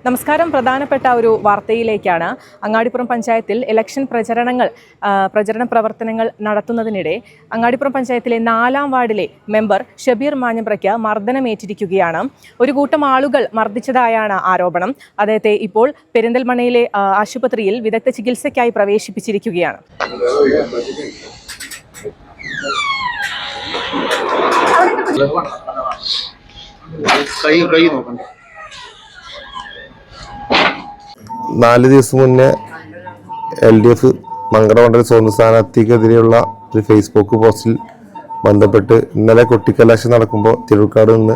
നമസ്കാരം. പ്രധാനപ്പെട്ട ഒരു വാർത്തയിലേക്കാണ്. അങ്ങാടിപ്പുറം പഞ്ചായത്തിൽ ഇലക്ഷൻ പ്രചരണ പ്രവർത്തനങ്ങൾ നടത്തുന്നതിനിടെ അങ്ങാടിപ്പുറം പഞ്ചായത്തിലെ 4-ാം വാർഡിലെ മെമ്പർ ഷബീർ മാഞ്ഞമ്പ്രയ്ക്ക് മർദ്ദനമേറ്റിരിക്കുകയാണ്. ഒരു കൂട്ടം ആളുകൾ മർദ്ദിച്ചതായാണ് ആരോപണം. അദ്ദേഹത്തെ ഇപ്പോൾ പെരിന്തൽമണ്ണയിലെ ആശുപത്രിയിൽ വിദഗ്ധ ചികിത്സയ്ക്കായി പ്രവേശിപ്പിച്ചിരിക്കുകയാണ്. നാല് ദിവസം മുന്നേ LDF മങ്കട മണ്ഡലം സ്വതന്ത്ര സ്ഥാനാർത്ഥിക്കെതിരെയുള്ള ഒരു ഫേസ്ബുക്ക് പോസ്റ്റിൽ ബന്ധപ്പെട്ട് ഇന്നലെ കൊട്ടിക്കലാശം നടക്കുമ്പോൾ തിരുവക്കാട് നിന്ന്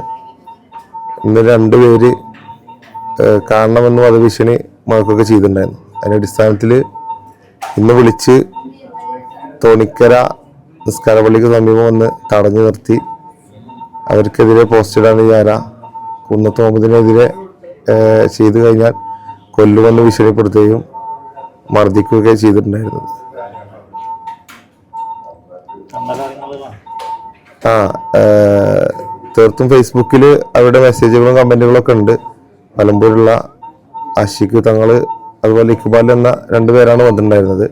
ഇന്ന് 2 പേര് കാണണമെന്ന് വധഭീഷണി മുഴക്കുകയൊക്കെ ചെയ്തിട്ടുണ്ടായിരുന്നു. അതിൻ്റെ അടിസ്ഥാനത്തിൽ ഇന്ന് വിളിച്ച് തോണിക്കര നിസ്കാര പള്ളിക്ക് സമീപം വന്ന് തടഞ്ഞു നിർത്തി അവർക്കെതിരെ പോസ്റ്റിടാൻ കുന്നത്ത് മുഹമ്മദിനെതിരെ ചെയ്തു കഴിഞ്ഞാൽ കൊല്ലുമെന്ന് ഭീഷണിപ്പെടുത്തുകയും മർദ്ദിക്കുകയൊക്കെ ചെയ്തിട്ടുണ്ടായിരുന്നത്. തീർത്തും ഫേസ്ബുക്കിൽ അവരുടെ മെസ്സേജുകളും കമൻറ്റുകളൊക്കെ ഉണ്ട്. മലമ്പൂരുള്ള ആഷിഖ് തങ്ങൾ അതുപോലെ ഇക്ബാൽ എന്ന 2 പേരാണ് വന്നിട്ടുണ്ടായിരുന്നത്.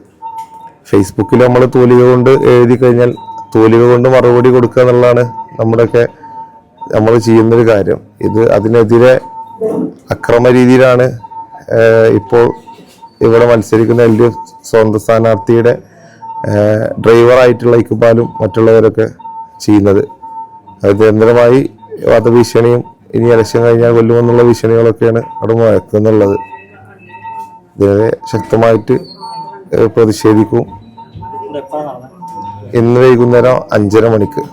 ഫേസ്ബുക്കിൽ നമ്മൾ തൂലിക കൊണ്ട് എഴുതി കഴിഞ്ഞാൽ തൂലിക കൊണ്ട് മറുപടി കൊടുക്കുക എന്നുള്ളതാണ് നമ്മൾ ചെയ്യുന്നൊരു കാര്യം. അതിനെതിരെ അക്രമ രീതിയിലാണ് ഇപ്പോൾ ഇവിടെ മത്സരിക്കുന്ന LDF സ്വതന്ത്ര സ്ഥാനാർത്ഥിയുടെ ഡ്രൈവറായിട്ടുള്ള ഇക്ബാലും മറ്റുള്ളവരൊക്കെ ചെയ്യുന്നത്. അത് നിരന്തരമായി വധഭീഷണിയും ഇനി ഇലക്ഷൻ കഴിഞ്ഞാൽ കൊല്ലുമെന്നുള്ള ഭീഷണികളൊക്കെയാണ് അവിടെ മുഴക്കുന്നുള്ളത്. ഇതിനെ ശക്തമായിട്ട് പ്രതിഷേധിക്കും. ഇന്ന് വൈകുന്നേരം 5:30 മണിക്ക്.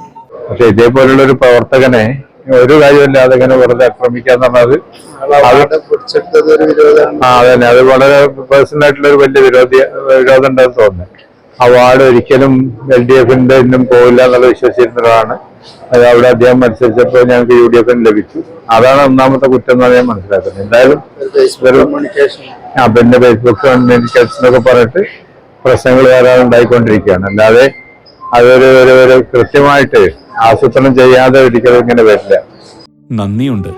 പക്ഷെ ഇതേപോലുള്ള ഒരു പ്രവർത്തകനെ ഒരു കാര്യമില്ലാതെ ഇങ്ങനെ വെറുതെ ആക്രമിക്കാന്ന് പറഞ്ഞത് അതന്നെ, അത് വളരെ പേഴ്സണൽ ആയിട്ടുള്ള ഒരു വലിയ വിരോധം ഉണ്ടെന്ന് തോന്നുന്നത്. ആ വാർഡ് ഒരിക്കലും LDF-ന്റെ ഒന്നും പോകില്ല എന്നുള്ള വിശ്വസിച്ചിരുന്നതാണ്. അത് അവിടെ അദ്ദേഹം മത്സരിച്ചപ്പോൾ ഞങ്ങൾക്ക് UDF ലഭിച്ചു. അതാണ് ഒന്നാമത്തെ കുറ്റം എന്നാണ് ഞാൻ മനസ്സിലാക്കുന്നത്. എന്തായാലും പിന്നെ ഫേസ്ബുക്ക് കമ്മ്യൂണിക്കേഷൻ എന്നൊക്കെ പറഞ്ഞിട്ട് പ്രശ്നങ്ങൾ ധാരാളം ഉണ്ടായിക്കൊണ്ടിരിക്കുകയാണ്. അല്ലാതെ അതൊരു കൃത്യമായിട്ട് ആസൂത്രണം ചെയ്യാതെ ഒരിക്കലും ഇങ്ങനെ വരില്ല. നന്ദിയുണ്ട്.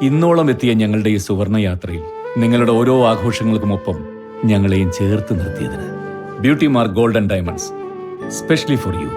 ഇന്നോളം എത്തിയ ഞങ്ങളുടെ ഈ സുവർണ യാത്രയിൽ നിങ്ങളുടെ ഓരോ ആഘോഷങ്ങൾക്കുമൊപ്പം ഞങ്ങളെയും ചേർത്ത് നിർത്തിയതിന്. Beauty mark gold and diamonds, specially for U.